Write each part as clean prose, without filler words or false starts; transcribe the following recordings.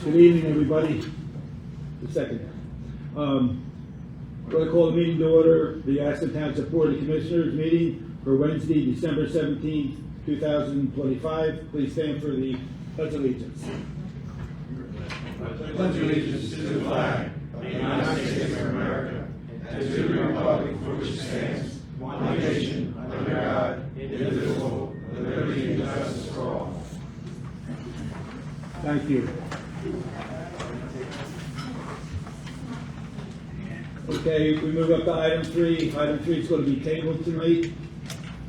Good evening, everybody. The second. Going to call the meeting to order, the Aston Township Board of Commissioners meeting for Wednesday, December 17th, 2025. Please stand for the Pledge of Allegiance. I pledge allegiance to the flag of the United States of America and to the republic for which it stands, one nation, under God, indivisible, with liberty and justice for all. Thank you. Okay, we move up to item 3. Item 3 is going to be tabled tonight.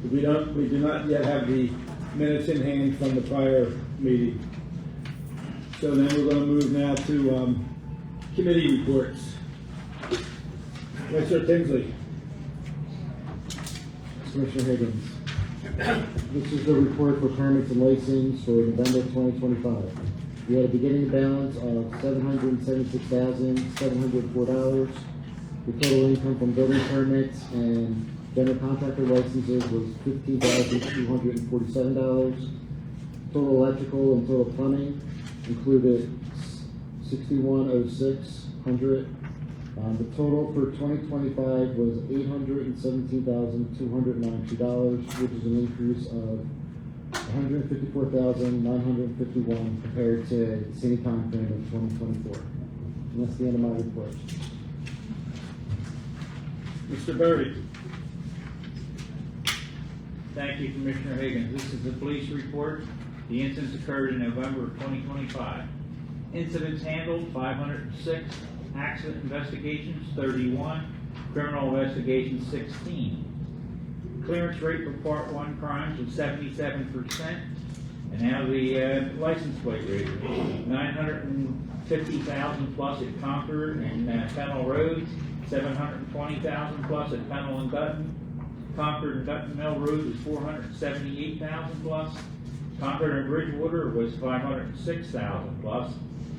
We do not yet have the minutes in hand from the prior meeting. So then we're going to move now to committee reports. Mr. Tinsley. Commissioner Higgins. This is the report for permits and license for November 2025. We had a beginning balance of $776,704. The total income from building permits and general contractor licenses was $15,247. Total electrical and total plumbing included $61,600. The total for 2025 was $817,292, which is an increase of $154,951 compared to the same time frame of 2024. And that's the end of my report. Mr. Berry. Thank you, Commissioner Higgins. This is the police report. The incidents occurred in November of 2025. Incidents handled, 506. Accident investigations, 31. Criminal investigations, 16. Clearance rate for Part 1 crimes was 77%. And now the license plate rate, 950,000 plus at Concord and Fennel Road, 720,000 plus at Fennel and Dutton. Concord and Dutton Mill Road was 478,000 plus. Concord and Bridgewater was 506,000 plus.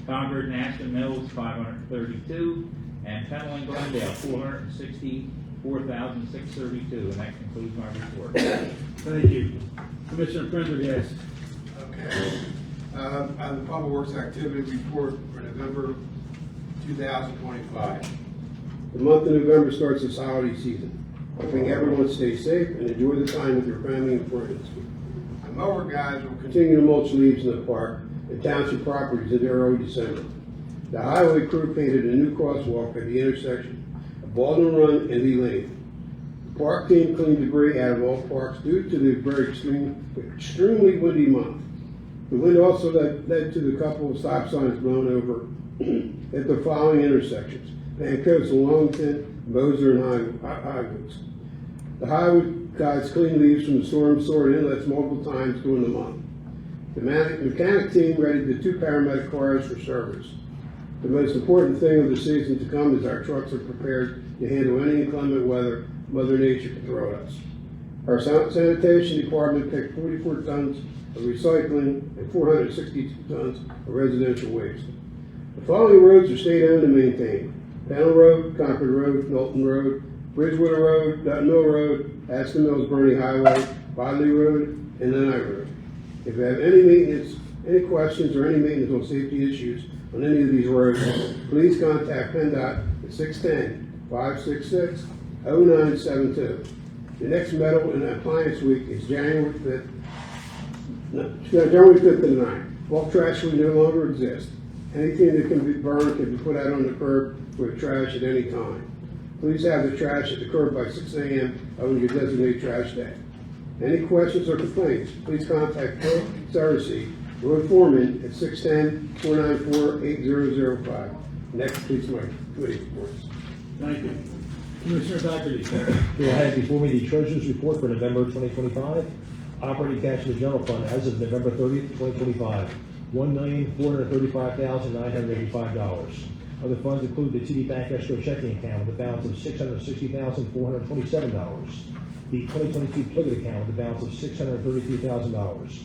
Concord and Aston Mills 532, and Fennel and Glendale 464,632, and that concludes my report. Thank you. Commissioner Prendergast. Okay. The Public Works Activity Report for November 2025. The month of November starts this holiday season. Hoping everyone stays safe and enjoy the time with your family and friends. The mower guys will Continue to mulch leaves in the park and township properties in early December. The highway crew painted a new crosswalk at the intersection of Baldwin Run and Lee Lane. The park team cleaned debris out of all parks due to the very extremely windy month. The wind also led to the couple of stop signs blown over at the following intersections: Pancoast and Longton, Moser and Highwoods. The highway guys cleaned leaves from the storm sewer inlets multiple times during the month. The mechanic team readied the 2 paramedic cars for service. The most important thing of the season to come is our trucks are prepared to handle any inclement weather Mother Nature can throw at us. Our sanitation department picked 44 tons of recycling and 462 tons of residential waste. The following roads are state-owned and maintained: Fennel Road, Concord Road, Knowlton Road, Bridgewater Road, Dutton Mill Road, Aston Mills Bernie Highway, Bodley Road, and Lanai Road. If you have any maintenance, any questions, or any maintenance on safety issues on any of these roads, please contact PennDOT at 610-566-0972. The next metal and appliance week is January 5th to the 9th. Bulk trash will no longer exist. Anything that can be burned can be put out on the curb with trash at any time. Please have the trash at the curb by 6 a.m. on your designated trash day. Any questions or complaints, please contact Phil Cersey, road foreman, at 610-494-8005. Next, please, my committee reports. Thank you. Commissioner Dougherty. Here I have before me the Treasurer's Report for November 2025. Operating cash in the general fund as of November 30th, 2025, $1,435,985. Other funds include the TD Bank escrow checking account with a balance of $660,427. The 2022 Pliget account with a balance of $633,000.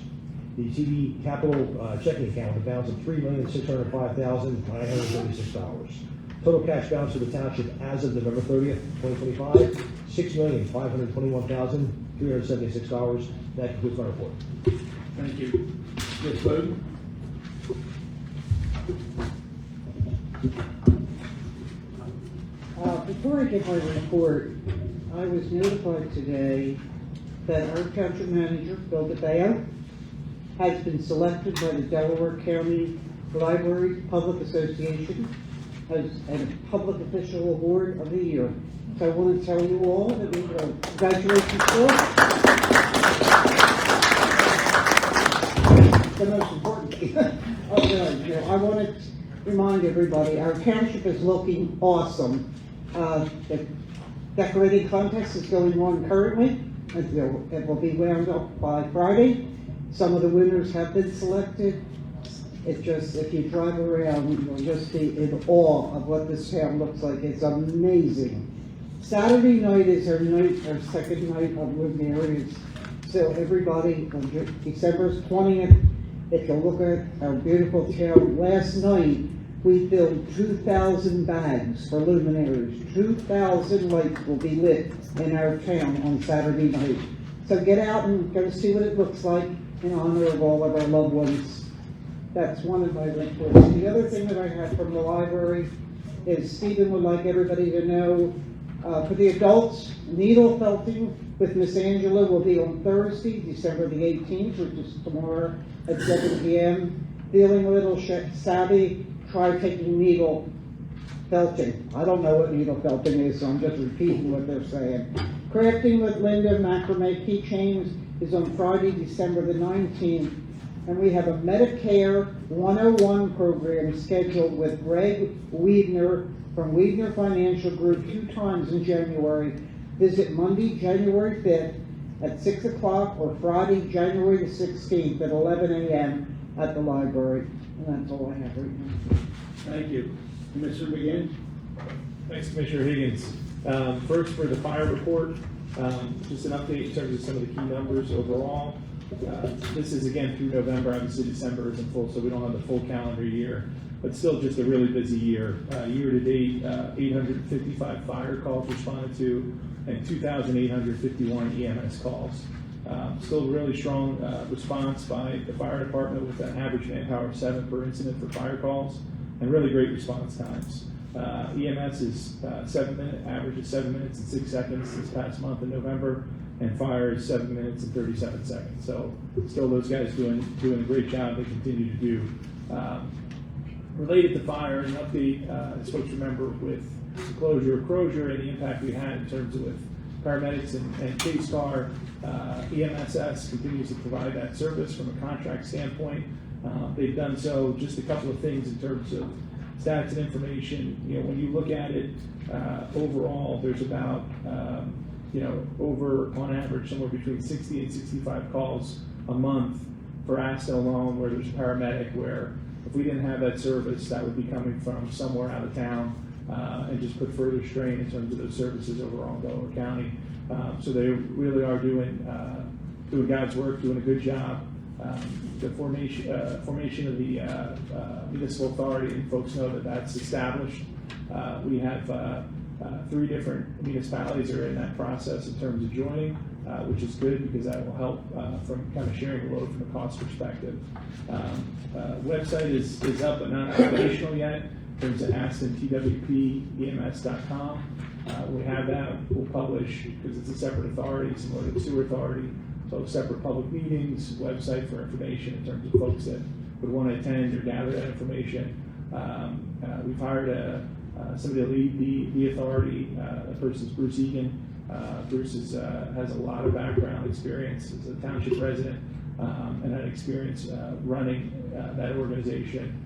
The TD Capital checking account with a balance of $3,605,936. Total cash balance for the township as of November 30th, 2025, $6,521,376. That concludes my report. Thank you. Ms. Bowden. Before I give my report, I was notified today that our township manager, Bill DeBeo, has been selected by the Delaware County Library Public Association as a Public Official Award of the Year. So I want to tell you all that we congratulations to him. The most important thing. I want to remind everybody, our township is looking awesome. The decorating contest is going on currently. It will be wound up by Friday. Some of the winners have been selected. It just, if you drive around, you'll just be in awe of what this town looks like. It's amazing. Saturday night is our second night of luminaries. So everybody, on December 20th, if you look at our beautiful town, last night we filled 2,000 bags for luminaries. 2,000 lights will be lit in our town on Saturday night. So get out and go see what it looks like in honor of all of our loved ones. That's one of my reports. The other thing that I have from the library is Stephen would like everybody to know, for the adults, needle felting with Miss Angela will be on Thursday, December the 18th, which is tomorrow at 7 p.m. Feeling a little savvy, try taking needle felting. I don't know what needle felting is, so I'm just repeating what they're saying. Crafting with Linda macrame keychains is on Friday, December the 19th. And we have a Medicare 101 program scheduled with Greg Wiedner from Wiedner Financial Group 2 times in January. Visit Monday, January 5th at 6 o'clock or Friday, January the 16th at 11 a.m. at the library. And that's all I have right now. Thank you. Commissioner McGinn? Thanks, Commissioner Higgins. First, for the fire report, just an update in terms of some of the key numbers overall. This is again through November. Obviously, December isn't full, so we don't have the full calendar year, but still just a really busy year. Year to date, 855 fire calls responded to and 2,851 EMS calls. Still really strong response by the fire department with an average manpower of 7 per incident for fire calls and really great response times. EMS is 7 minute, average is 7 minutes and 6 seconds this past month in November, and fire is 7 minutes and 37 seconds. So still those guys doing a great job. They continue to do. Related to fire, an update, as folks remember, with the closure of Crozier and the impact we had in terms of with paramedics and chase car, EMSS continues to provide that service from a contract standpoint. They've done so. Just a couple of things in terms of stats and information. When you look at it overall, there's about over on average somewhere between 60 and 65 calls a month for Aston alone, where there's a paramedic. Where if we didn't have that service, that would be coming from somewhere out of town, and just put further strain in terms of those services overall in Delaware County. So they really are doing God's work, doing a good job. The formation of the municipal authority, and folks know that that's established. We have 3 different municipalities are in that process in terms of joining, which is good because that will help from kind of sharing the load from a cost perspective. Website is up but not operational yet. In terms of AstonTWPEMS.com. We have that. We'll publish, because it's a separate authority, similar to the sewer authority. So separate public meetings, website for information in terms of folks that would want to attend or gather that information. We've hired somebody to lead the authority. That person's Bruce Egan. Bruce has a lot of background experience as a township resident and had experience running that organization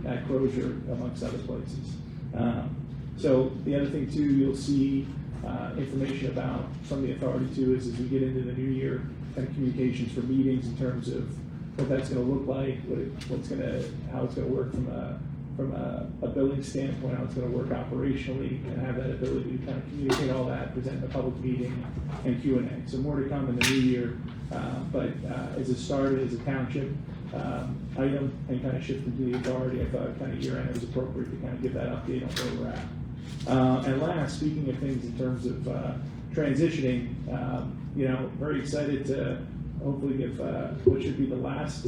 at Crozier, amongst other places. So the other thing too, you'll see information about from the authority too is as we get into the new year, kind of communications for meetings in terms of what that's going to look like, how it's going to work from a billing standpoint, how it's going to work operationally, and have that ability to kind of communicate all that, present in a public meeting, and Q&A. So more to come in the new year, but as it started as a township item and kind of shifted to the authority, I thought kind of year end it was appropriate to kind of give that update on where we're at. And last, speaking of things in terms of transitioning, very excited to hopefully give what should be the last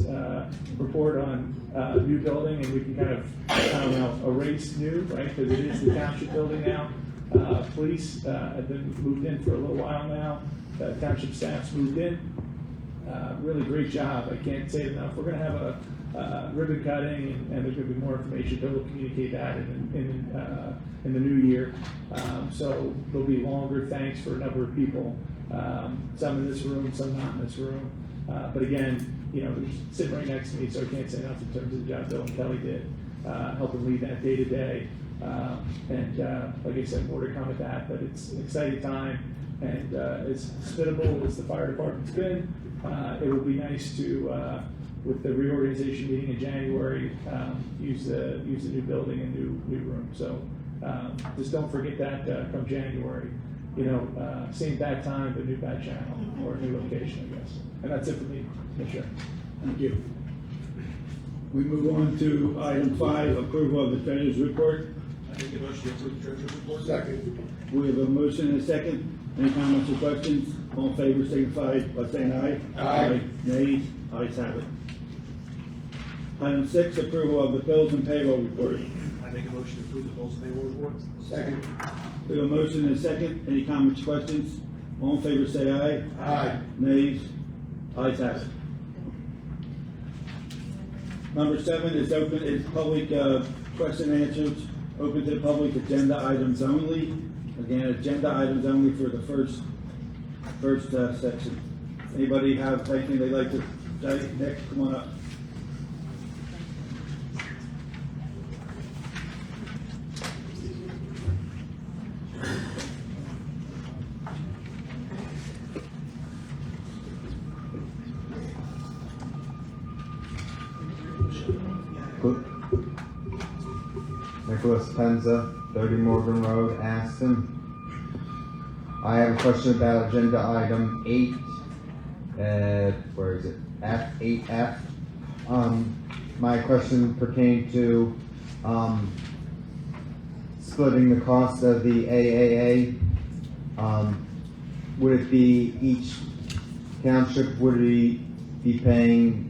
report on new building, and we can kind of, I don't know, erase new, right? Because it is the township building now. Police have been moved in for a little while now. Township staff's moved in. Really great job. I can't say it enough. We're going to have a ribbon cutting, and there's going to be more information. Bill will communicate that in the new year. So there'll be longer thanks for a number of people. Some in this room, some not in this room. But again, you know, they're sitting right next to me, so I can't say enough in terms of the job Bill and Kelly did, helping lead that day to day. And like I said, more to come with that, but it's an exciting time. And as hospitable as the fire department's been, it would be nice to, with the reorganization meeting in January, use the new building and new room. So just don't forget that come January. You know, same bad time, but new bad channel, or new location, I guess. And that's it for me, Commissioner. Thank you. We move on to item 5, approval of the treasurer's report. I make a motion to approve the treasurer's report. Second. We have a motion and a second. Any comments or questions? All in favor, signify by saying aye. Aye. Nays? Ayes have it. Item 6, approval of the bills and payroll report. I make a motion to approve the bills and payroll report. Second. We have a motion and a second. Any comments or questions? All in favor, say aye. Aye. Nays? Ayes have it. Number 7 is open, is public question and answers, open to the public, agenda items only. Again, agenda items only for the first section. Anybody have anything they'd like to say? Nick, come on up. Nicholas Penza, 30 Morgan Road, Aston. I have a question about agenda item 8. Where is it? F8F. My question pertained to splitting the cost of the AAA. Would it be each township, would it be paying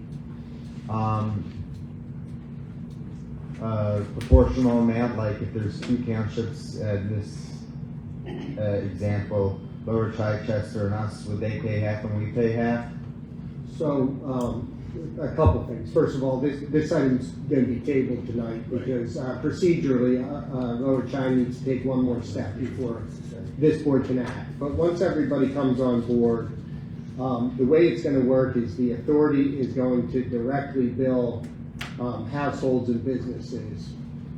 proportional amount, like if there's 2 townships, this example, Lower Chichester and us, would they pay half and we pay half? So, a couple things. First of all, this item's going to be tabled tonight because procedurally, Lower China needs to take one more step before this board can act. But once everybody comes on board, the way it's going to work is the authority is going to directly bill households and businesses.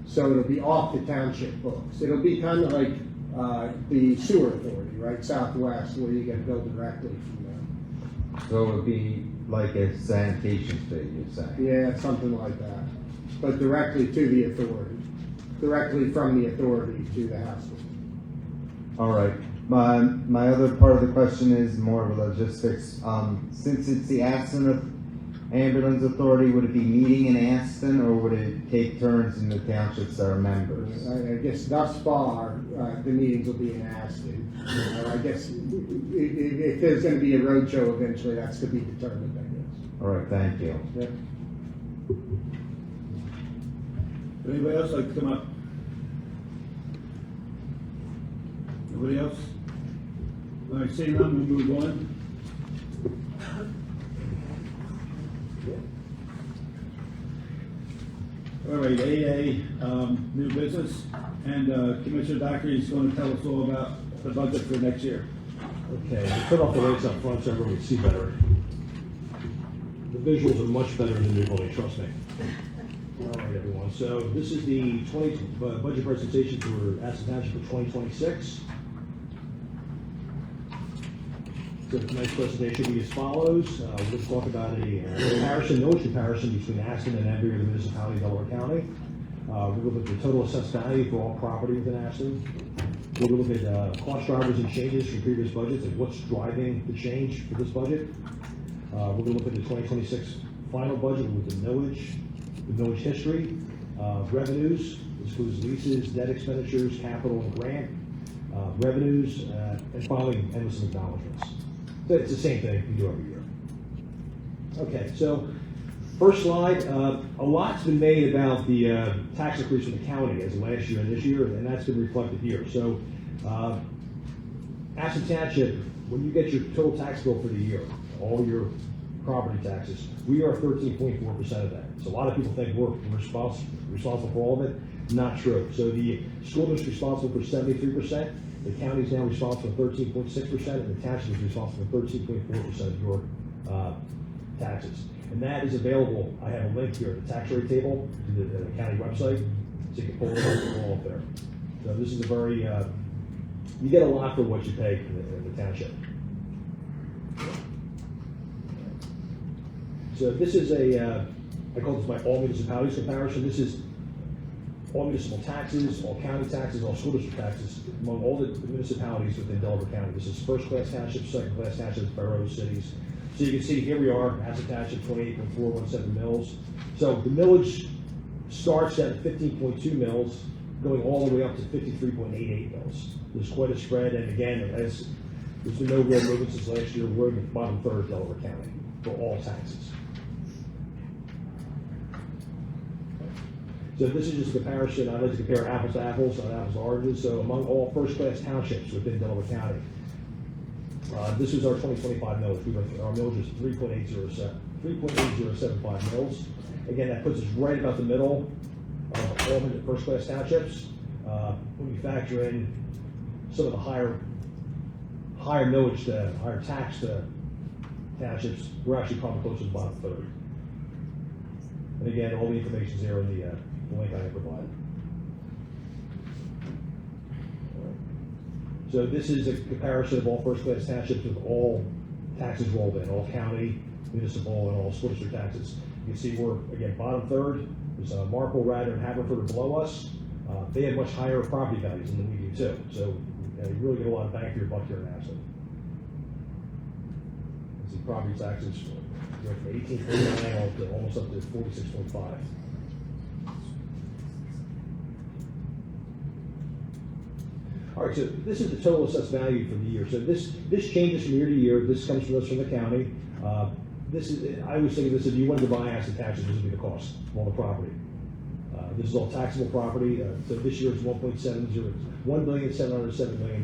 So it'll be off the township books. It'll be kind of like the sewer authority, right, Southwest, where you get billed directly from them. So it would be like a sanitation fee, you're saying? Yeah, something like that. But directly to the authority, directly from the authority to the household. All right. My other part of the question is more of logistics. Since it's the Aston Ambulance Authority, would it be meeting in Aston, or would it take turns in the townships that are members? I guess thus far, the meetings will be in Aston. I guess if there's going to be a roadshow eventually, that's to be determined, I guess. All right, thank you. Yeah. Anybody else like to come up? Nobody else? All right, seeing none, we'll move on. All right, AA, new business, and Commissioner Dockery is going to tell us all about the budget for next year. Okay, we'll turn off the lights up front so everyone can see better. The visuals are much better than the building, trust me. All right, everyone, so this is the budget presentation for Aston Township for 2026. So tonight's presentation will be as follows. We're going to talk about a knowledge comparison between Aston and every other municipality in Delaware County. We're going to look at the total assessed value for all property within Aston. We're going to look at cost drivers and changes from previous budgets and what's driving the change for this budget. We're going to look at the 2026 final budget with the millage history, revenues, this includes leases, debt expenditures, capital and grant, revenues, and finally, and some acknowledgements. So it's the same thing we do every year. Okay, so first slide, a lot's been made about the tax increase in the county as of last year and this year, and that's been reflected here. So Aston Township, when you get your total tax bill for the year, all your property taxes, we are 13.4% of that. So a lot of people think we're responsible for all of it. Not true. So the school district is responsible for 73%, the county is now responsible for 13.6%, and the township is responsible for 13.4% of your taxes. And that is available, I have a link here, the tax rate table, to the county website, so you can pull it all up there. So this is a very, you get a lot for what you pay in the township. So this is I call this my all municipalities comparison. This is all municipal taxes, all county taxes, all school district taxes among all the municipalities within Delaware County. This is first class townships, second class townships, boroughs, cities. So you can see here we are, Aston Township, 28.417 mils. So the millage starts at 15.2 mils, going all the way up to 53.88 mils. There's quite a spread, and again, as there's been no real movement since last year, we're in the bottom third of Delaware County for all taxes. So this is just a comparison. I like to compare apples to apples, not apples to oranges. So among all first-class townships within Delaware County, this is our 2025 millage. Our millage is 3.8075 mils. Again, that puts us right about the middle of all the first-class townships. When you factor in some of the higher millage, higher tax townships, we're actually probably closer to the bottom third. And again, all the information is there in the link I have provided. So this is a comparison of all first-class townships with all taxes rolled in, all county, municipal, and all school district taxes. You can see we're, again, bottom third. There's Marple, Radnor, and Haverford are below us. They have much higher property values than we do too. So you really get a lot of bang for your buck here in Aston. See property taxes go from 18.49 to almost up to 46.5. All right, so this is the total assessed value for the year. So this changes from year to year. This comes from us from the county. This is, I always think of this, if you wanted to buy Aston Township, this would be the cost of all the property. This is all taxable property. So this year it's $1,707 million.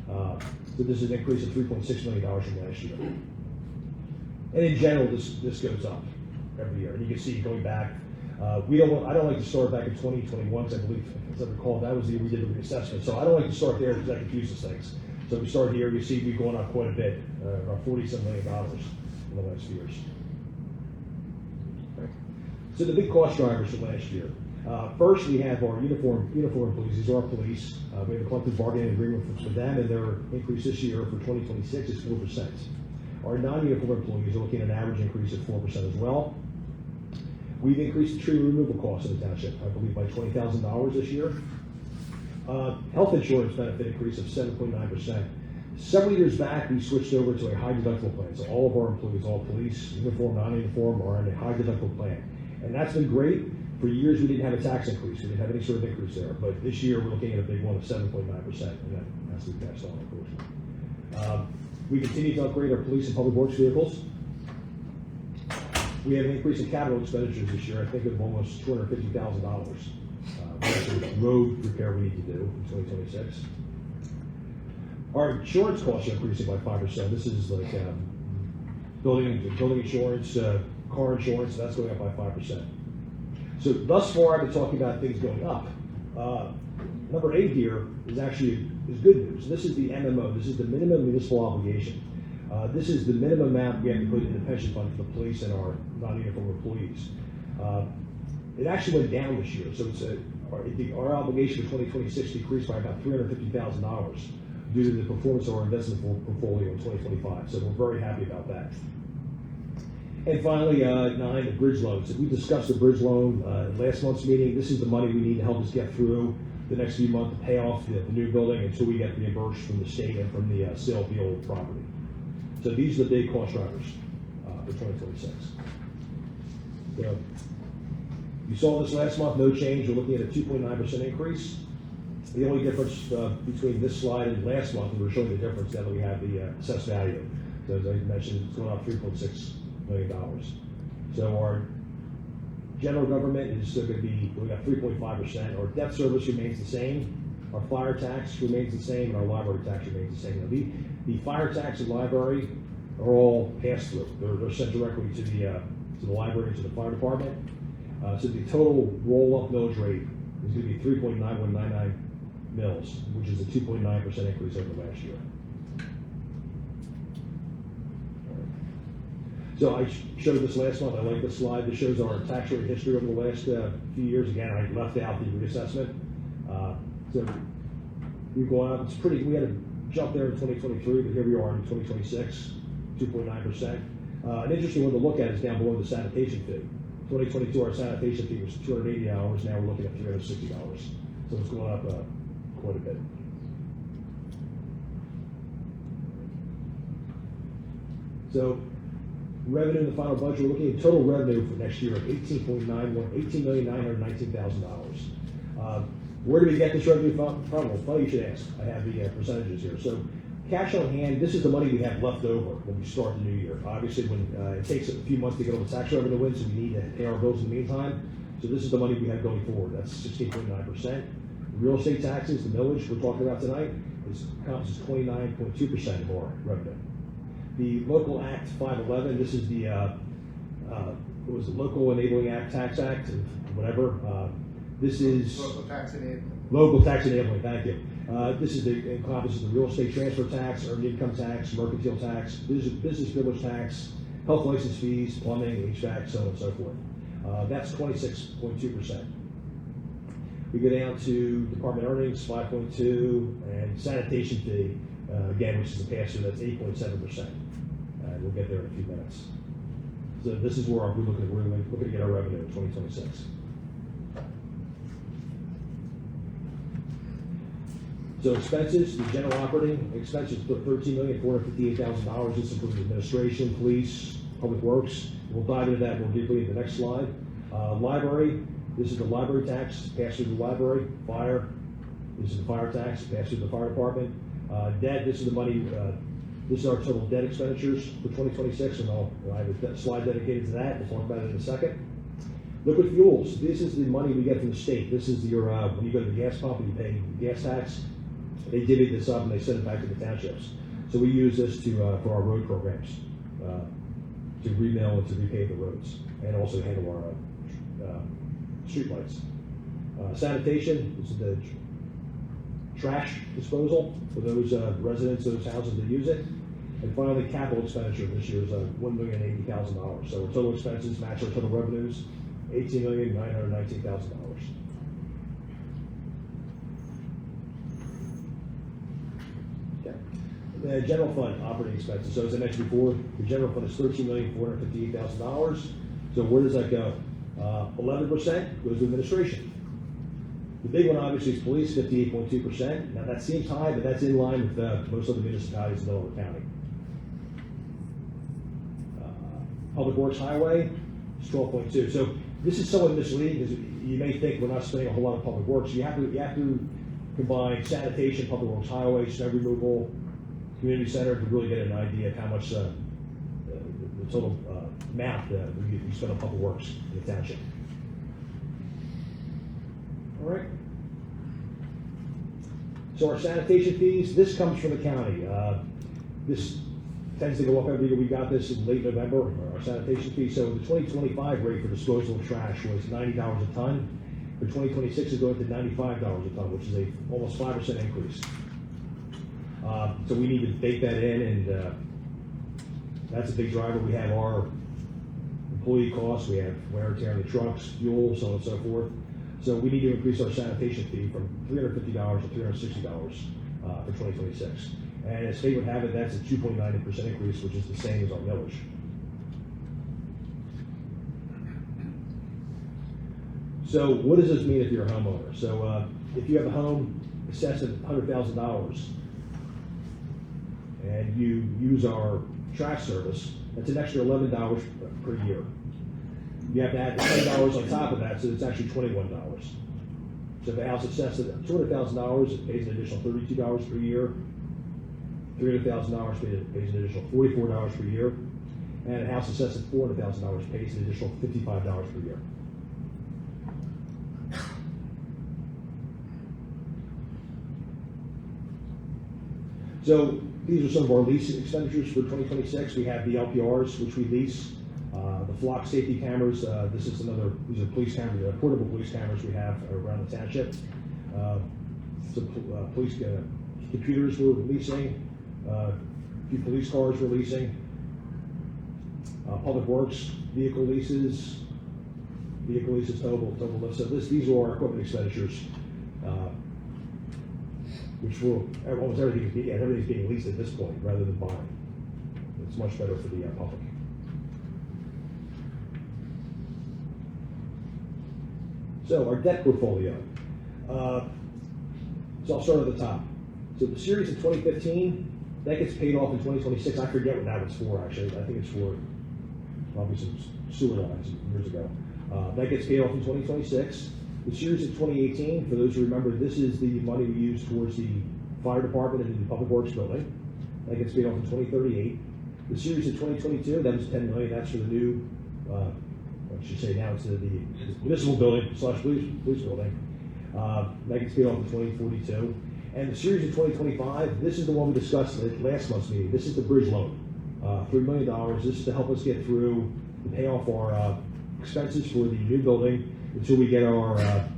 So this is an increase of $3.6 million from last year. And in general, this goes up every year. And you can see going back, I don't like to start back in 2021, because I believe, as I recall, that was the year we did the reassessment. So I don't like to start there because that confuses things. So we start here, you see we've gone up quite a bit, about $47 million in the last few years. Okay. So the big cost drivers from last year. First, we have our uniform employees. These are our police. We have a collective bargaining agreement for them, and their increase this year for 2026 is 4%. Our non-uniform employees are looking at an average increase of 4% as well. We've increased the tree removal costs in the township, I believe, by $20,000 this year. Health insurance benefit increase of 7.9%. Several years back, we switched over to a high deductible plan. So all of our employees, all police, uniform, non-uniform, are on a high deductible plan. And that's been great. For years, we didn't have a tax increase. We didn't have any sort of increase there. But this year, we're looking at a big one of 7.9%, and that has to be passed on, unfortunately. We continue to upgrade our police and public works vehicles. We have an increase in capital expenditures this year, I think of almost $250,000. That's a road repair we need to do in 2026. Our insurance costs are increasing by 5%. This is like building insurance, car insurance, that's going up by 5%. So thus far, I've been talking about things going up. Number 8 here is good news. This is the MMO. This is the minimum municipal obligation. This is the minimum amount we have to put in the pension fund for the police and our non-uniform employees. It actually went down this year, so our obligation for 2026 decreased by about $350,000 due to the performance of our investment portfolio in 2025. So we're very happy about that. And finally, 9, the bridge loans. So we discussed the bridge loan last month's meeting. This is the money we need to help us get through the next few months to pay off the new building until we get reimbursed from the state and from the sale of the old property. So these are the big cost drivers for 2026. So you saw this last month, no change. We're looking at a 2.9% increase. The only difference between this slide and last month, we were showing the difference now that we have the assessed value. So as I mentioned, it's going up 3.6% million. So our general government is still gonna be, we got 3.5%. Our debt service remains the same. Our fire tax remains the same, and our library tax remains the same. Now, the fire tax and library are all passed through. They're sent directly to the library and to the fire department. So the total roll-up millage rate is gonna be 3.9199 mils, which is a 2.9% increase over last year. So I showed this last month. I like this slide. This shows our tax rate history over the last few years. Again, I left out the reassessment. So we've gone up. It's pretty. We had a jump there in 2023, but here we are in 2026, 2.9%. An interesting one to look at is down below the sanitation fee. 2022, our sanitation fee was $280. Now we're looking at $360. So it's going up quite a bit. So revenue in the final budget, we're looking at total revenue for next year of $18,919,000. Where do we get this revenue from? Well, funny you should ask. I have the percentages here. So cash on hand, this is the money we have left over when we start the new year. Obviously, when it takes a few months to get all the tax revenue in, so we need to pay our bills in the meantime. So this is the money we have going forward. That's 16.9%. Real estate taxes, the millage we're talking about tonight, encompasses 29.2% of our revenue. The Local Act 511, this is the what was the Local Enabling Act, Tax Act, whatever. This is Local tax enabling. Local tax enabling, thank you. This is encompasses the real estate transfer tax, earned income tax, mercantile tax, business privilege tax, health license fees, plumbing, HVAC, so on and so forth. That's 26.2%. We go down to department earnings, 5.2, and sanitation fee, again, which is a pass-through, that's 8.7%. We'll get there in a few minutes. So this is where we're looking to get our revenue in 2026. So expenses, the general operating expenses, $13,458,000. This includes administration, police, public works. We'll dive into that more deeply in the next slide. Library, this is the library tax, passed through the library. Fire, this is the fire tax, passed through the fire department. Debt, this is the money, this is our total debt expenditures for 2026, and I'll have a slide dedicated to that. We'll talk about it in a second. Liquid fuels, this is the money we get from the state. This is your, when you go to the gas pump and you pay gas tax, they divvy this up and they send it back to the townships. So we use this for our road programs, to remill and to repave the roads, and also handle our street lights. Sanitation, this is the trash disposal for those residents, those houses that use it. And finally, capital expenditure this year is $1,080,000. So our total expenses match our total revenues, $18,919,000. The general fund operating expenses. So as I mentioned before, the general fund is $13,458,000. So where does that go? 11% goes to administration. The big one obviously is police, 58.2%. Now that seems high, but that's in line with most other municipalities in Delaware County. Public Works Highway is 12.2. So this is somewhat misleading because you may think we're not spending a whole lot of public works. You have to combine sanitation, public works highway, snow removal, community center to really get an idea of how much the total amount we spend on public works in the township. All right. So our sanitation fees, this comes from the county. This tends to go up every year. We got this in late November, our sanitation fee. So the 2025 rate for disposal of trash was $90 a ton. For 2026, it's going to $95 a ton, which is a almost 5% increase. So we need to bake that in, and that's a big driver. We have our employee costs, we have wear and tear on the trucks, fuel, so on and so forth. So we need to increase our sanitation fee from $350 to $360 for 2026. And as fate would have it, that's a 2.9% increase, which is the same as our millage. So what does this mean if you're a homeowner? So if you have a home assessed at $100,000 and you use our trash service, that's an extra $11 per year. You have to add $10 on top of that, so it's actually $21. So if the house is assessed at $200,000, it pays an additional $32 per year. $300,000 pays an additional $44 per year. and a house assessed at $400,000 pays an additional $55 per year. So these are some of our lease expenditures for 2026. We have the LPRs, which we lease, the flock safety cameras. These are police cameras, portable police cameras we have around the township. Some police computers we're leasing, a few police cars we're leasing, public works vehicle leases, total list. So these are our equipment expenditures, which will, almost everything's being leased at this point rather than buying. It's much better for the public. So our debt portfolio. So I'll start at the top. So the series in 2015, that gets paid off in 2026. I forget what that was for, actually. I think it's for probably some sewer lines years ago. That gets paid off in 2026. The series in 2018, for those who remember, this is the money we use towards the fire department and the public works building. That gets paid off in 2038. The series in 2022, that was $10 million. That's for the new, I should say now it's the municipal building / police building. That gets paid off in 2042. And the series in 2025, this is the one we discussed at last month's meeting. This is the bridge loan, $3 million. This is to help us get through and pay off our expenses for the new building until we get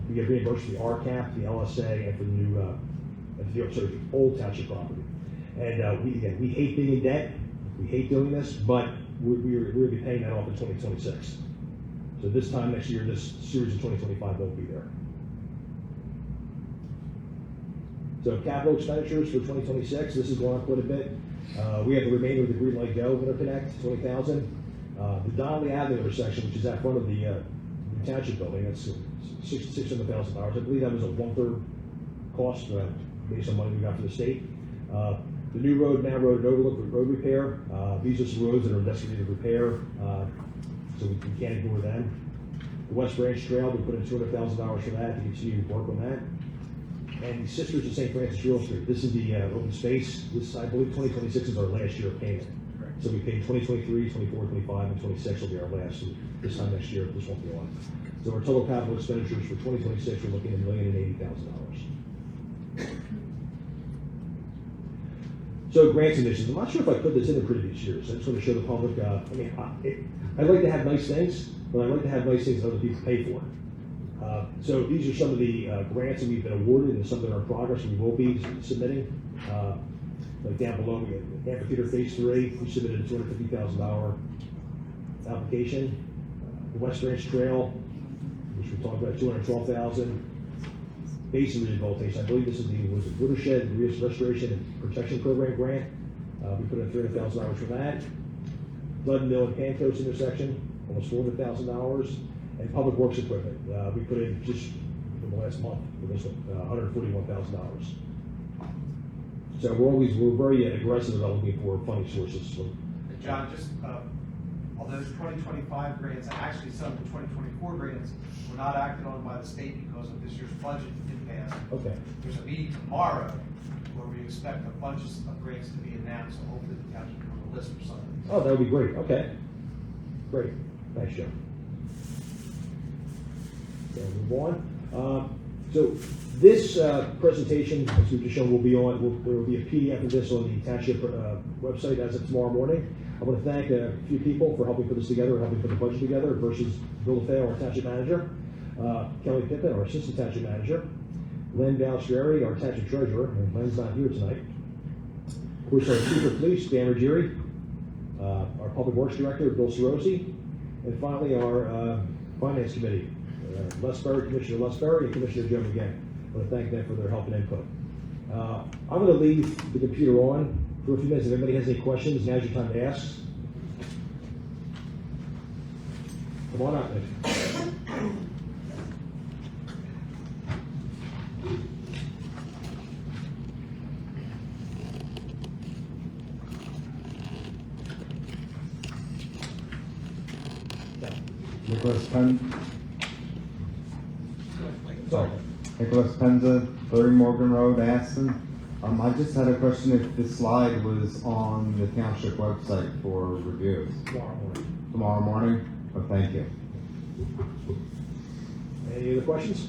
we get reimbursed for the RCAP, the LSA, and for the new, the old township property. And we hate being in debt. We hate doing this, but we're going to be paying that off in 2026. So this time next year, this series in 2025 won't be there. So capital expenditures for 2026, this is going up quite a bit. We have the remainder of the Green Light Go interconnect, $20,000. The Donnelly Avenue intersection, which is at front of the township building, that's $600,000. I believe that was a 1/3 cost based on money we got from the state. The new road, Mount Road and Overlook road repair. These are some roads that are in desperate need of repair, so we can't ignore them. The West Branch Trail, we put in $200,000 for that to continue to work on that. And the Sisters of St. Francis Real Street. This is the open space. This, I believe 2026 is our last year of payment. So we paid 2023, 24, 25, and 26 will be our last. And this time next year, this won't be on. So our total capital expenditures for 2026, we're looking at $1,080,000. So grants and missions. I'm not sure if I put this in the previous years. I just want to show the public. I'd like to have nice things, but I'd like to have nice things that other people pay for. So these are some of the grants that we've been awarded and some that are in progress we will be submitting. Like down below, we have Amphitheater Phase 3. We submitted a $250,000 application. The West Branch Trail, which we talked about, $212,000. Basin rehabilitation. I believe this is the Watershed Restoration and Protection Program grant. We put in $300,000 for that. Blood Mill and Pancoast intersection, almost $400,000. And public works equipment, we put in just in the last month for this one, $141,000. So we're very aggressive about looking for funding sources. John, just on those 2025 grants, actually some of the 2024 grants were not acted on by the state because of this year's budget didn't pass. Okay. There's a meeting tomorrow where we expect a bunch of grants to be announced, so hopefully the township will have a list for something. Oh, that would be great. Okay. Great. Thanks, Joe. Okay, move on. So this presentation, as we've just shown, will be on. There will be a PDF of this on the township website as of tomorrow morning. I want to thank a few people for helping put this together and helping put the budget together versus Bill DeFeo, our township manager, Kelly Pippin, our assistant township manager, Len Balistrieri, our township treasurer, and Len's not here tonight. Of course, our chief of police, Dan Ruggieri, our public works director, Bill Sorosi, and finally our finance committee, Commissioner Les Berry, and Commissioner Joe McGinn. I want to thank them for their help and input. I'm going to leave the computer on for a few minutes. If anybody has any questions, now's your time to ask. Come on out, Nick. Nicholas Penza, 30 Morgan Road, Aston. I just had a question if the slide was on the township website for review. Tomorrow morning. Tomorrow morning? Oh, thank you. Any other questions?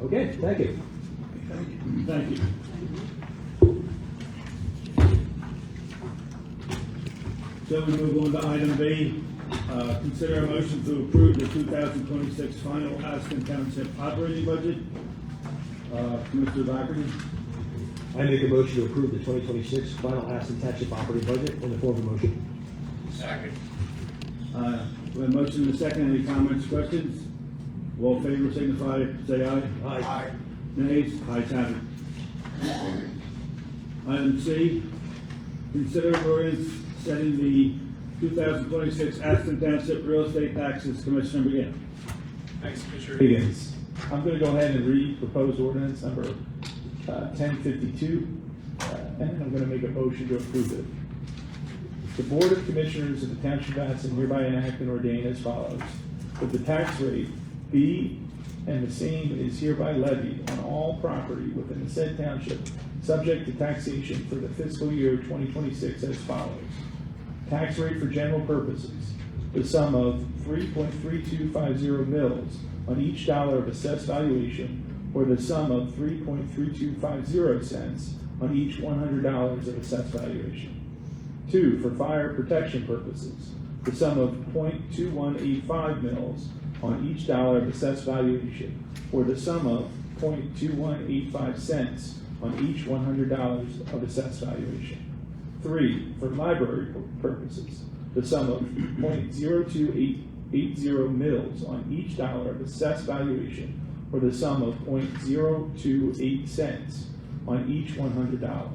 Okay, thank you. Thank you. So we move on to item B. Consider a motion to approve the 2026 final Aston Township operating budget. Mr. Doherty. I make a motion to approve the 2026 final Aston Township operating budget in the form of a motion. Second. We have a motion and a second. Any comments, questions? All in favor, signify, say aye. Aye. Nays? Ayes have it. Item C, consider ordinance setting the 2026 Aston Township real estate taxes. Commissioner McGinn. Thanks, Commissioner Higgins. I'm gonna go ahead and read proposed ordinance number 1052, and then I'm gonna make a motion to approve it. The Board of Commissioners of the Township of Aston hereby enact and ordain as follows: that the tax rate be and the same is hereby levied on all property within the said township, subject to taxation for the fiscal year 2026 as follows. Tax rate for general purposes, the sum of 3.3250 mils on each dollar of assessed valuation, or the sum of 3.3250 cents on each $100 of assessed valuation. 2, for fire protection purposes, the sum of 0.2185 mils on each dollar of assessed valuation, or the sum of 0.2185 cents on each $100 of assessed valuation. 3, for library purposes, the sum of 0.02880 mils on each dollar of assessed valuation, or the sum of 0.028 cents on each $100.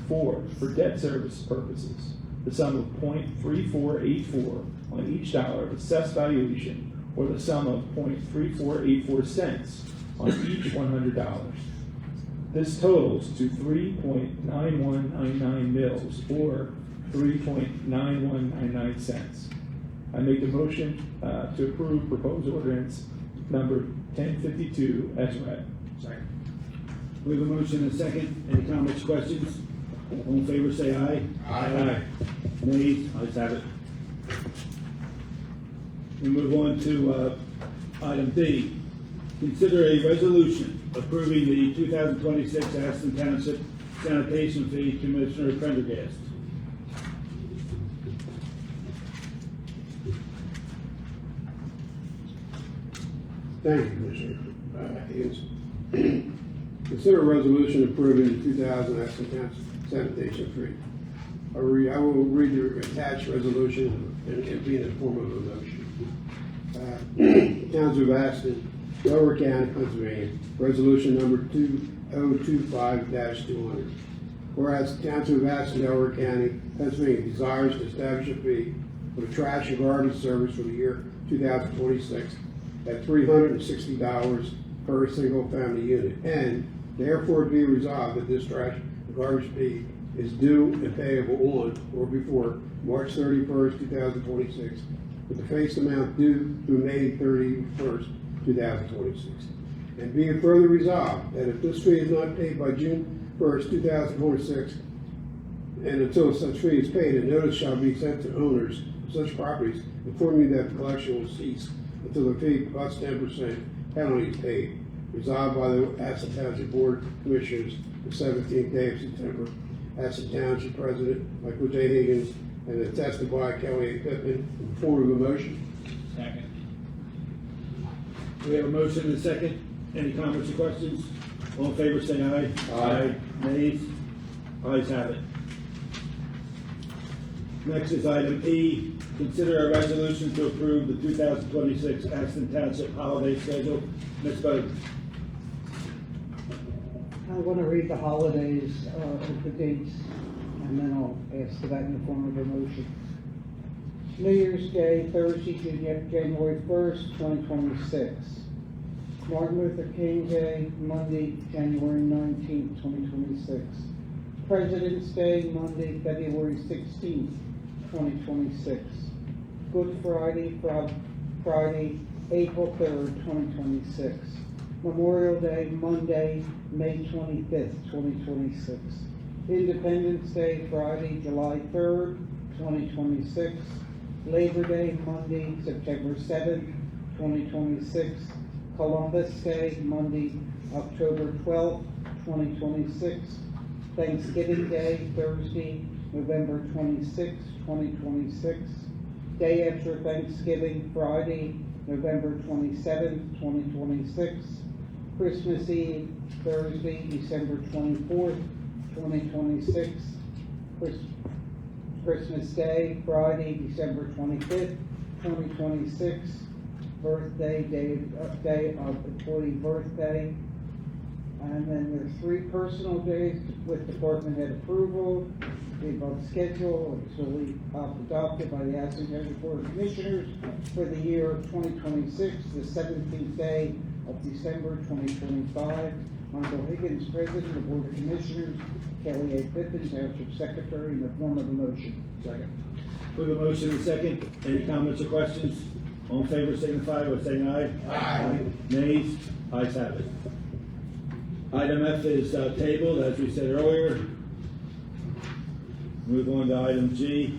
4, for debt service purposes, the sum of 0.3484 on each dollar of assessed valuation, or the sum of 0.3484 cents on each $100. This totals to 3.9199 mils, or 3.9199 cents. I make a motion to approve proposed ordinance number 1052 as read. Second. We have a motion and a second. Any comments, questions? All in favor, say aye. Aye. Nays? Ayes have it. We move on to item D. Consider a resolution approving the 2026 Aston Township sanitation fee. Commissioner Prendergast. Thank you, Commissioner Higgins. Consider a resolution approving the 2000 Aston Township sanitation fee. I will read the attached resolution and be in the form of a motion. Township of Aston, Delaware County, Pennsylvania, resolution number 2025-200. Whereas the Township of Aston, Delaware County, Pennsylvania desires to establish a fee for the trash and garbage service for the year 2026 at $360 per single family unit, and therefore be resolved that this trash and garbage fee is due and payable on or before March 31st, 2026, with the face amount due through May 31st, 2026. And be it further resolved that if this fee is not paid by June 1st, 2026, and until such fee is paid, a notice shall be sent to owners of such properties informing that the collection will cease until the fee plus 10% penalty is paid. Resolved by the Aston Township Board of Commissioners the 17th day of September. Aston Township President Michael J. Higgins, and attested by Kelly A. Pittman in the form of a motion. Second. We have a motion and a second. Any comments or questions? All in favor, say aye. Aye. Nays? Ayes have it. Next is item E. Consider a resolution to approve the 2026 Aston Township holiday schedule. Ms. Bowden. I want to read the holidays, the dates, and then I'll ask for that in the form of a motion. New Year's Day, Thursday, January 1st, 2026. Martin Luther King Day, Monday, January 19th, 2026. President's Day, Monday, February 16th, 2026. Good Friday, Friday, April 3rd, 2026. Memorial Day, Monday, May 25th, 2026. Independence Day, Friday, July 3rd, 2026. Labor Day, Monday, September 7th, 2026. Columbus Day, Monday, October 12th, 2026. Thanksgiving Day, Thursday, November 26th, 2026. Day after Thanksgiving, Friday, November 27th, 2026. Christmas Eve, Thursday, December 24th, 2026. Christmas Day, Friday, December 25th, 2026. Birthday, day of employee birthday. And then there's 3 personal days with department head approval. The above schedule is duly adopted by the Aston Township Board of Commissioners for the year of 2026, the 17th day of December 2025. Michael Higgins, President of the Board of Commissioners, Kelly A. Pippin, Township Secretary, in the form of a motion. Second. We have a motion and a second. Any comments or questions? All in favor signify by saying aye. Aye. Nays? Ayes have it. Item F is tabled, as we said earlier. Move on to item G.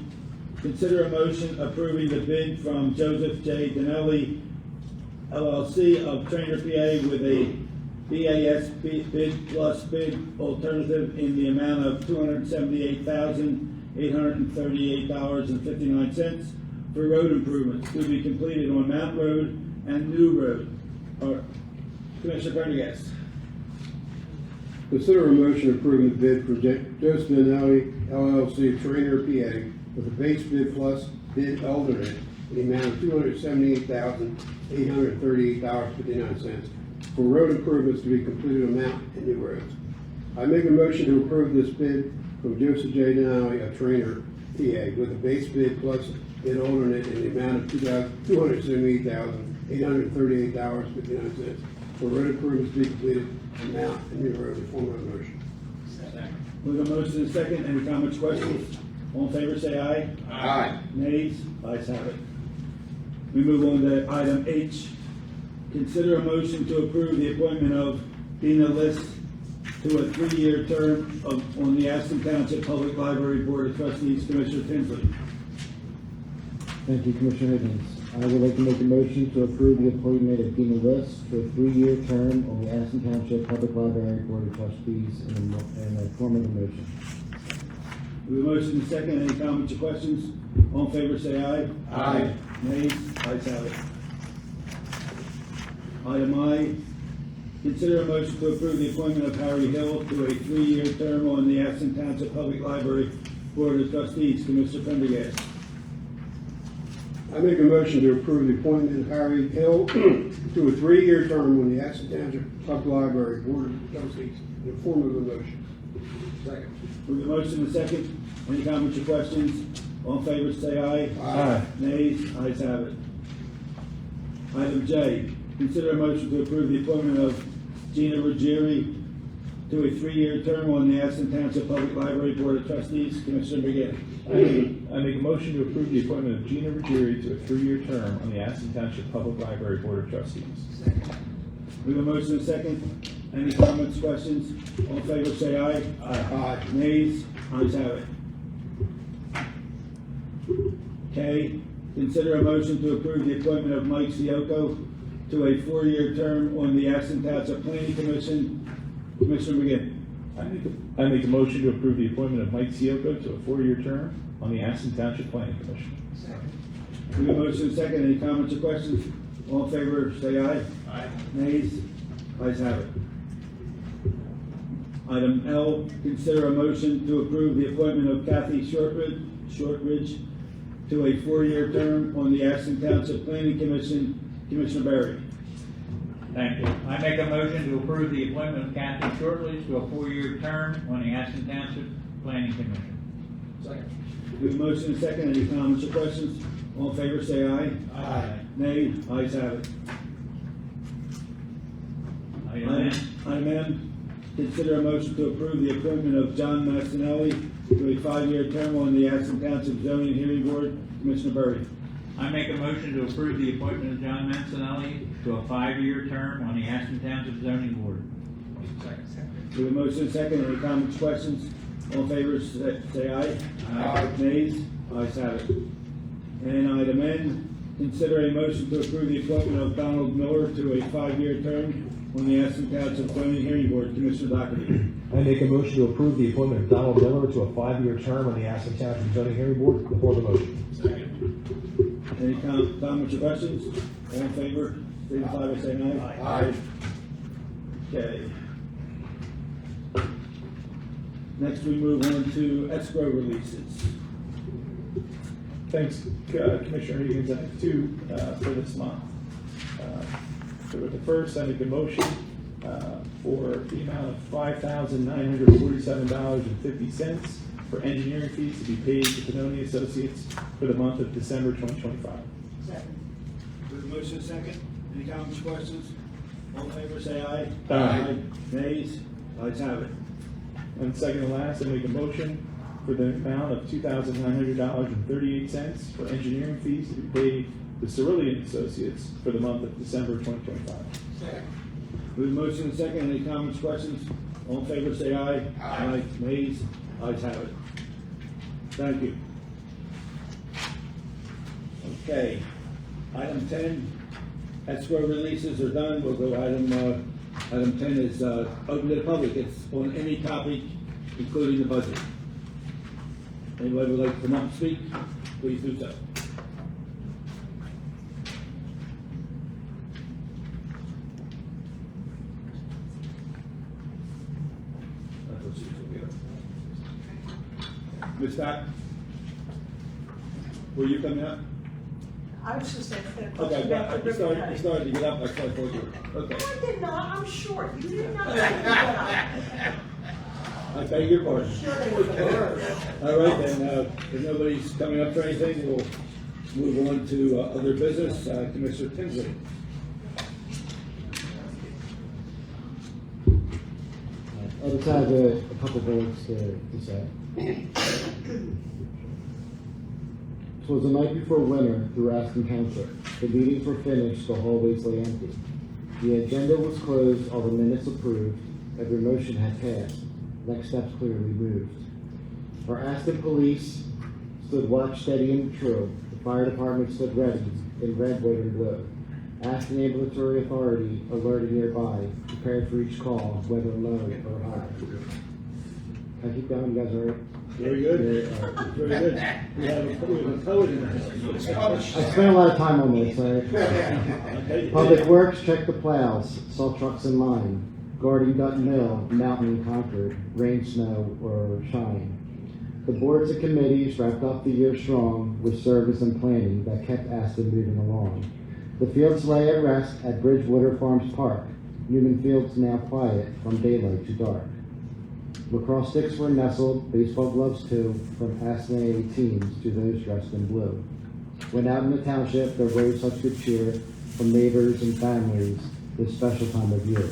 Consider a motion approving the bid from Joseph J. Dinelli LLC of Trainer, PA with a BAS bid plus bid alternative in the amount of $278,838.59 for road improvements to be completed on Mount Road and New Road. Commissioner Prendergast. Consider a motion approving the bid for Joseph Alley LLC of Trainer, PA with a base bid plus bid alternate in the amount of $278,838.59 for road improvements to be completed on Mount and New Roads. I make a motion to approve this bid from Joseph J. Denali of Trainer, PA with a base bid plus bid alternate in the amount of $278,838.59 for road improvements to be completed on Mount and New Road in the form of a motion. We have a motion and a second. Any comments, questions? All in favor, say aye. Aye. Nays? Ayes have it. We move on to item H. Consider a motion to approve the appointment of Dina List to a 3-year term on the Aston Township Public Library Board of Trustees. Commissioner Tinsley. Thank you, Commissioner Higgins. I would like to make a motion to approve the appointment of Dina List for a 3-year term on the Aston Township Public Library Board of Trustees in the form of a motion. We have a motion and a second. Any comments or questions? All in favor, say aye. Aye. Nays? Ayes have it. Item I. Consider a motion to approve the appointment of Harry Hill to a 3-year term on the Aston Township Public Library Board of Trustees. Commissioner Prendergast. I make a motion to approve the appointment of Harry Hill to a 3-year term on the Aston Township Public Library Board of Trustees in the form of a motion. Second. We have a motion and a second. Any comments or questions? All in favor, say aye. Aye. Nays? Ayes have it. Item J. Consider a motion to approve the appointment of Gina Ruggieri to a 3-year term on the Aston Township Public Library Board of Trustees. Commissioner McGinn. I make a motion to approve the appointment of Gina Ruggieri to a 3-year term on the Aston Township Public Library Board of Trustees. We have a motion and a second. Any comments, questions? All in favor, say aye. Aye. Nays? Ayes have it. K, consider a motion to approve the appointment of Mike Sioko to a 4-year term on the Aston Township Planning Commission. Commissioner McGinn. I make a motion to approve the appointment of Mike Sioko to a 4-year term on the Aston Township Planning Commission. We have a motion and a second. Any comments or questions? All in favor, say aye. Aye. Nays? Ayes have it. Item L, consider a motion to approve the appointment of Kathy Shortridge to a 4-year term on the Aston Township Planning Commission. Commissioner Berry. Thank you. I make a motion to approve the appointment of Kathy Shortridge to a 4-year term on the Aston Township Planning Commission. Second. We have a motion and a second. Any comments or questions? All in favor, say aye. Aye. Nay? Ayes have it. Item N. Item M, consider a motion to approve the appointment of John Mastinelli to a 5-year term on the Aston Township Zoning Hearing Board. Commissioner Berry. I make a motion to approve the appointment of John Mancinelli to a 5-year term on the Aston Township zoning board. We have a motion and a second. Any comments, questions? All in favor, say aye. Aye. Nays? Ayes have it. And item N, consider a motion to approve the appointment of Donald Miller to a 5-year term on the Aston Township Zoning Hearing Board. Commissioner Doherty. I make a motion to approve the appointment of Donald Miller to a 5-year term on the Aston Township Zoning Hearing Board. Before the motion. Any comments or questions? All in favor, signify by saying aye. Aye. Okay. Next, we move on to escrow releases. Thanks, Commissioner Higgins. I have two for this month. So with the first, I make a motion for the amount of $5,947.50 for engineering fees to be paid to Benoni Associates for the month of December 2025. With a motion second, any comments, questions? All in favor, say aye. Aye. Nays? Ayes have it. And second and last, I make a motion for the amount of $2,900.38 for engineering fees to be paid to Cerulean Associates for the month of December 2025. With a motion and second, any comments, questions? All in favor, say aye. Aye. Nays? Ayes have it. Thank you. Okay. Item 10, escrow releases are done. We'll go item 10 is open to the public. It's on any topic, including the budget. Anybody would like to come up and speak? Please do so. Ms. Scott? Were you coming up? I was just asking a Okay, question about the you river started cutting. to get up, I thought you. Okay. I did not, I'm short, you did not. I beg your pardon. Sure they were the worst. All right, then, if nobody's coming up for anything, we'll move on to other business. Commissioner Tinsley. I just have a couple votes to say. It was the night before winter through Aston Township. The meetings were finished, the hallways lay empty. The agenda was closed, all the minutes approved, every motion had passed. Next steps clearly moved. Our Aston police stood watch steady and true. The fire department stood ready in red, white, and blue. Aston Ambulatory Authority alerted nearby, prepared for each call, whether low or high. Can I keep going? You guys all right? Very good. All right. Very good. We have a poet in the house. I spent a lot of time on this, all right? Okay. Public Works checked the plows, saw trucks in line, guarding Dutton Mill, Mountain and Concord, rain, snow, or shine. The boards and committees wrapped up the year strong with service and planning that kept Aston moving along. The fields lay at rest at Bridgewater Farms Park. Newman Field's now quiet from daylight to dark. Lacrosse sticks were nestled, baseball gloves too, from Aston AA teams to those dressed in blue. When out in the township, there rose such good cheer from neighbors and families this special time of year.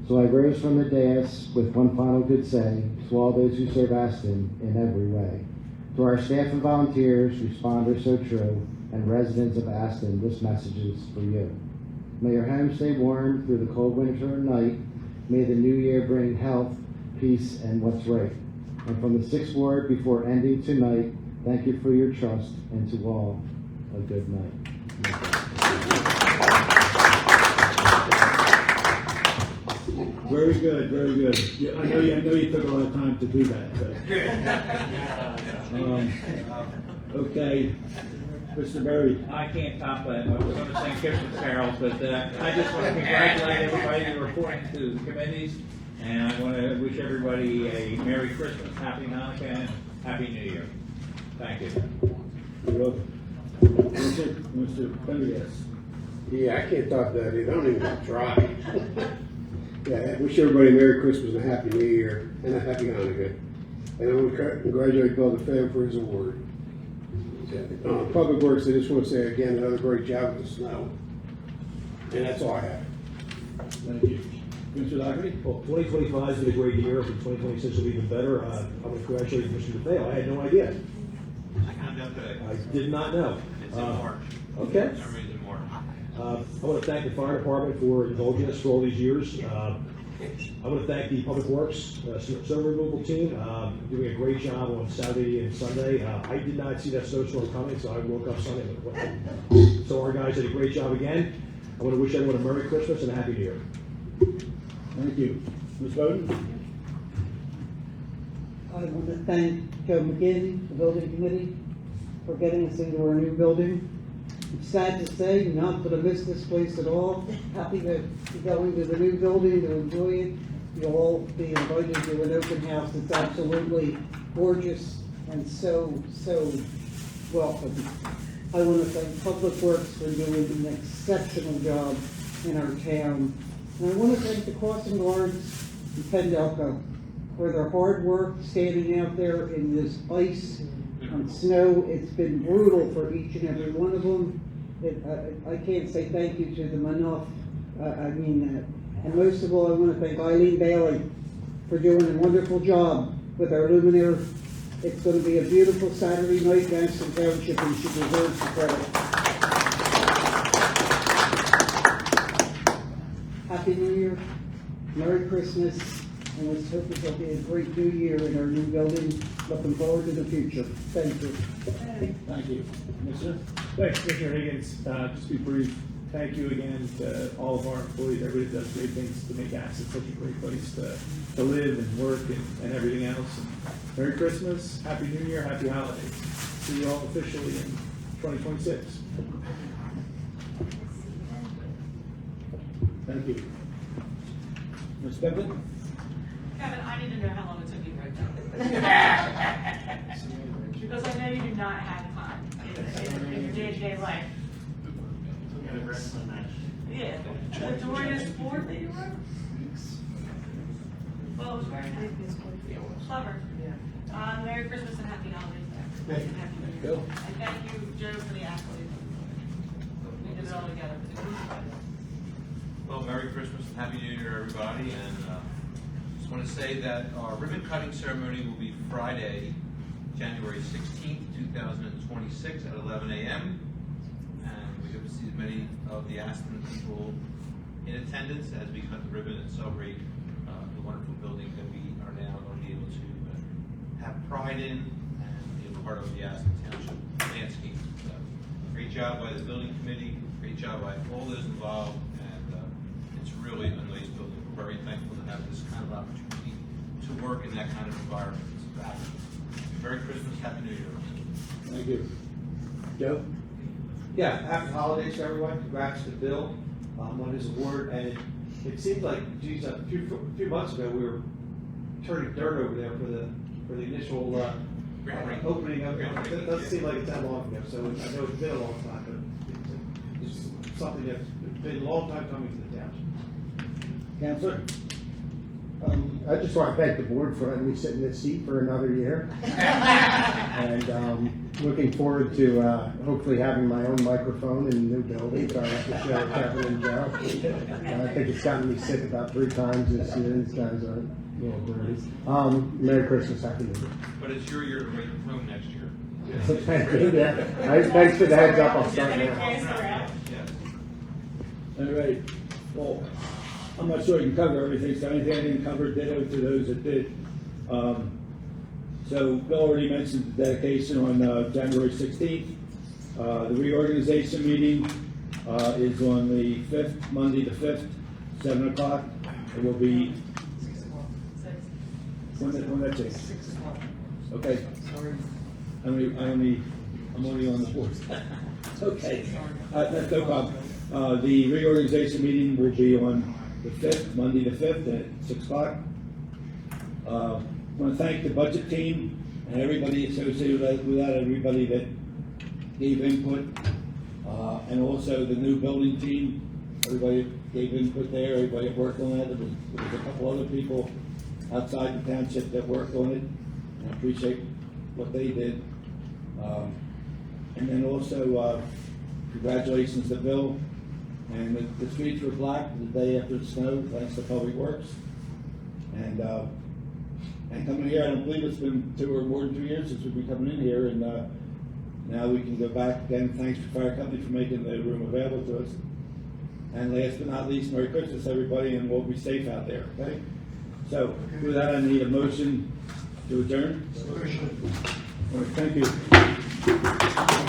So I rose from the dais with one final good say to all those who serve Aston in every way. To our staff and volunteers, responders so true, and residents of Aston, this message is for you. May your home stay warm through the cold winter night. May the new year bring health, peace, and what's right. And from the 6th Ward, before ending tonight, thank you for your trust, and to all, a good night. Very good, very good. Yeah, I know you took a lot of time to do that. Okay, Mr. Berry. I can't top that. I was going to sing Christmas carols, but I just want to congratulate everybody who reporting to the committees, and I want to wish everybody a Merry Christmas, Happy Hanukkah, and Happy New Year. Thank you. You're welcome. Mr. Pendergast. Yeah, I can't top that either. I don't even want to try. Yeah, I wish everybody a Merry Christmas and a Happy New Year and a Happy Hanukkah. And I want to congratulate Bill DeFeo for his award. Public Works, I just want to say again, another great job with the snow. And that's all I have. Thank you. Mr. Doherty? Well, 2025 has been a great year. 2026 will be even better. I want to congratulate Mr. DeFeo. I had no idea. I found out today. I did not know. It's in March. Okay. Everybody's in March. I want to thank the fire department for indulging us for all these years. I want to thank the Public Works snow removal team, doing a great job on Saturday and Sunday. I did not see that snowstorm coming, so I woke up Sunday with it. So our guys did a great job again. I want to wish everyone a Merry Christmas and a Happy New Year. Thank you. Ms. Bowden? I want to thank Joe McGinn, the building committee, for getting us into our new building. It's sad to say, you're not going to miss this place at all. Happy to go into the new building to enjoy it. You'll all be invited to an open house. It's absolutely gorgeous and so welcome. I want to thank Public Works for doing an exceptional job in our town. And I want to thank the crossing guards in Pendelco for their hard work standing out there in this ice and snow. It's been brutal for each and every one of them. I can't say thank you to them enough. I mean that. And most of all, I want to thank Eileen Bailey for doing a wonderful job with our luminaire. It's going to be a beautiful Saturday night in Aston Township, and she deserves the credit. Happy New Year, Merry Christmas, and let's hope it'll be a great new year in our new building. Looking forward to the future. Thank you. Thank you. Commissioner? Thanks, Commissioner Higgins. Just to be brief, thank you again to all of our employees. Everybody does great things to make Aston such a great place to live and work and everything else. And Merry Christmas, Happy New Year, Happy Holidays. See you all officially in 2026. Thank you. Ms. Pippin? Kevin, I need to know how long it took you to write that. Because I know you do not have time in your day-to-day life. Yeah, the Dorian sport that you wrote? Well, it was very nice. Clever. Merry Christmas and Happy Holidays. Thank you. Happy New Year. Bill? And thank you, Joe, for the accolades. We did it all together. Well, Merry Christmas and Happy New Year, everybody, and just want to say that our ribbon cutting ceremony will be Friday, January 16th, 2026 at 11 a.m. And we hope to see as many of the Aston people in attendance as we cut the ribbon and celebrate the wonderful building that we are now going to be able to have pride in and be a part of the Aston Township landscape. So, great job by the building committee, great job by all those involved, and it's really a nice building. We're very thankful to have this kind of opportunity to work in that kind of environment. It's fabulous. Merry Christmas, Happy New Year. Thank you. Joe? Yeah, happy holidays to everyone. Congrats to Bill on his award. And it seems like, geez, a few months ago we were turning dirt over there for the initial opening of it. It doesn't seem like it's that long ago. So I know it's been a long time, but it's something that's been a long time coming to the township. Counselor? I just want to thank the board for letting me sit in this seat for another year. And looking forward to hopefully having my own microphone in the new building, so I have to share with Kevin and Joe. I think it's gotten me sick about 3 times this year. These guys are a little dirty. Merry Christmas, Happy New Year. But it's your year to break the home next year. Thank you. Yeah. Thanks for the heads up. I'll start now. Yes. All right. Well, I'm not sure you can cover everything, so anything I didn't cover, ditto to those that did. So Bill already mentioned the dedication on January 16th. The reorganization meeting is on the 5th, Monday the 5th, 7 o'clock. It will be, when that takes? 6 o'clock. Okay. I'm only on the 4th. Okay, that's no problem. The reorganization meeting will be on the 5th, Monday the 5th at 6 o'clock. I want to thank the budget team and everybody associated with that, everybody that gave input, and also the new building team. Everybody gave input there, everybody that worked on that. There was a couple other people outside the township that worked on it. I appreciate what they did. And then also, congratulations to Bill. And the streets were black the day after the snow, thanks to Public Works. And coming here, I don't believe it's been 2 or more than 2 years since we've been coming in here. And Now we can go back, again, thanks to fire company for making the room available to us. And last but not least, Merry Christmas, everybody, and we'll be safe out there, okay? So, with that, I need a motion to adjourn. All right, thank you.